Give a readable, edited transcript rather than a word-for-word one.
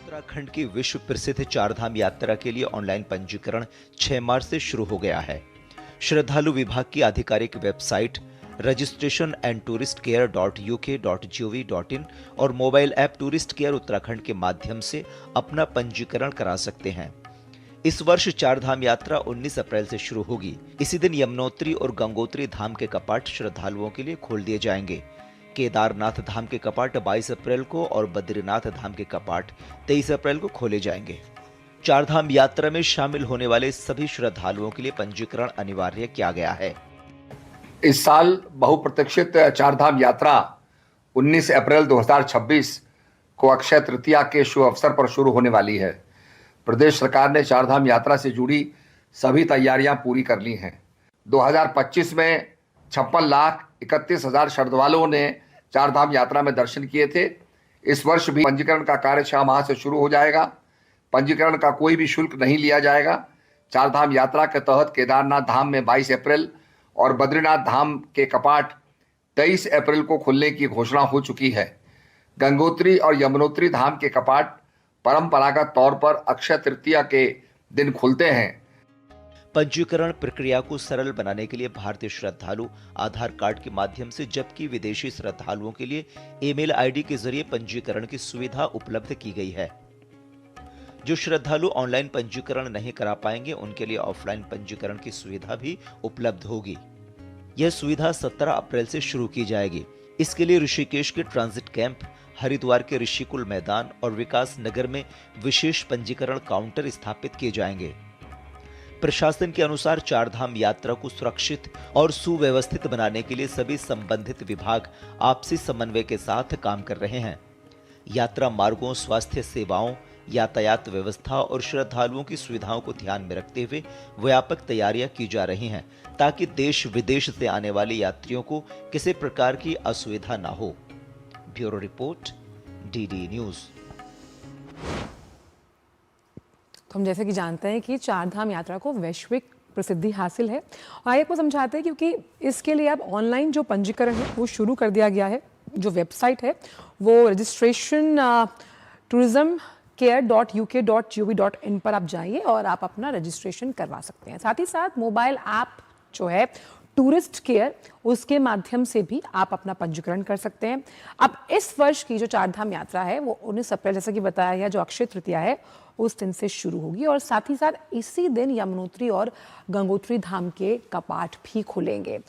उत्तराखंड की विश्व प्रसिद्ध चारधाम यात्रा के लिए ऑनलाइन पंजीकरण 6 मार्च से शुरू हो गया है। श्रद्धालु विभाग की आधिकारिक वेबसाइट registration@touristcare.uk.gov.in और mobile app tourist care Uttarakhand के माध्यम से अपना पंजीकरण करा सकते हैं। इस वर्ष चारधाम यात्रा 19 अप्रैल से शुरू होगी। इसी दिन यमुनोत्री और गंगोत्री धाम के कपाट श्रद्धालुओं के लिए खोल दिए जाएंगे। केदारनाथ धाम के कपाट 22 अप्रैल को और बद्रीनाथ धाम के कपाट 23 अप्रैल को खोले जाएंगे। चारधाम यात्रा में शामिल होने वाले सभी श्रद्धालुओं के लिए पंजीकरण अनिवार्य किया गया है। इस साल बहुप्रतीक्षित चारधाम यात्रा 19 अप्रैल 2026 को अक्षय तृतीया के शुभ अवसर पर शुरू होने वाली है। प्रदेश सरकार ने चारधाम यात्रा से जुड़ी सभी तैयारियां पूरी कर ली हैं। 2025 में 56,31,000 श्रद्धालुओं ने चारधाम यात्रा में दर्शन किए थे। इस वर्ष भी पंजीकरण का कार्य 6 माह से शुरू हो जाएगा। पंजीकरण का कोई भी शुल्क नहीं लिया जाएगा। चारधाम यात्रा के तहत केदारनाथ धाम में 22 अप्रैल और बद्रीनाथ धाम के कपाट 23 अप्रैल को खुलने की घोषणा हो चुकी है। गंगोत्री और यमुनोत्री धाम के कपाट परंपरागत तौर पर अक्षय तृतीया के दिन खुलते हैं। पंजीकरण प्रक्रिया को सरल बनाने के लिए भारतीय श्रद्धालु आधार कार्ड के माध्यम से, जबकि विदेशी श्रद्धालुओं के लिए ईमेल आईडी के जरिए पंजीकरण की सुविधा उपलब्ध की गई है। जो श्रद्धालु ऑनलाइन पंजीकरण नहीं करा पाएंगे, उनके लिए ऑफलाइन पंजीकरण की सुविधा भी उपलब्ध होगी। यह सुविधा 17 अप्रैल से शुरू की जाएगी। इसके लिए ऋषिकेश के ट्रांजिट कैंप, हरिद्वार के ऋषिकुल मैदान और विकास नगर में विशेष पंजीकरण काउंटर स्थापित किए जाएंगे। प्रशासन के अनुसार चारधाम यात्रा को सुरक्षित और सुव्यवस्थित बनाने के लिए सभी संबंधित विभाग आपसी समन्वय के साथ काम कर रहे हैं। यात्रा मार्गों, स्वास्थ्य सेवाओं, यातायात व्यवस्था और श्रद्धालुओं की सुविधाओं को ध्यान में रखते हुए व्यापक तैयारियां की जा रही हैं, ताकि देश विदेश से आने वाले यात्रियों को किसी प्रकार की असुविधा न हो। Bureau report, DD news. तो हम जैसे कि जानते हैं कि चारधाम यात्रा को वैश्विक प्रसिद्धि हासिल है और आइए आपको समझाते हैं, क्योंकि इसके लिए अब ऑनलाइन जो पंजीकरण है वो शुरू कर दिया गया है। जो वेबसाइट है वो रजिस्ट्रेशन tourismcare.uk.gov.in पर आप जाइए और आप अपना रजिस्ट्रेशन करवा सकते हैं। साथ ही साथ मोबाइल ऐप जो है टूरिस्ट केयर, उसके माध्यम से भी आप अपना पंजीकरण कर सकते हैं। अब इस वर्ष की जो चारधाम यात्रा है वो 19 अप्रैल, जैसा कि बताया गया, जो अक्षय तृतीया है उस दिन से शुरू होगी और साथ ही साथ इसी दिन यमुनोत्री और गंगोत्री धाम के कपाट भी खुलेंगे।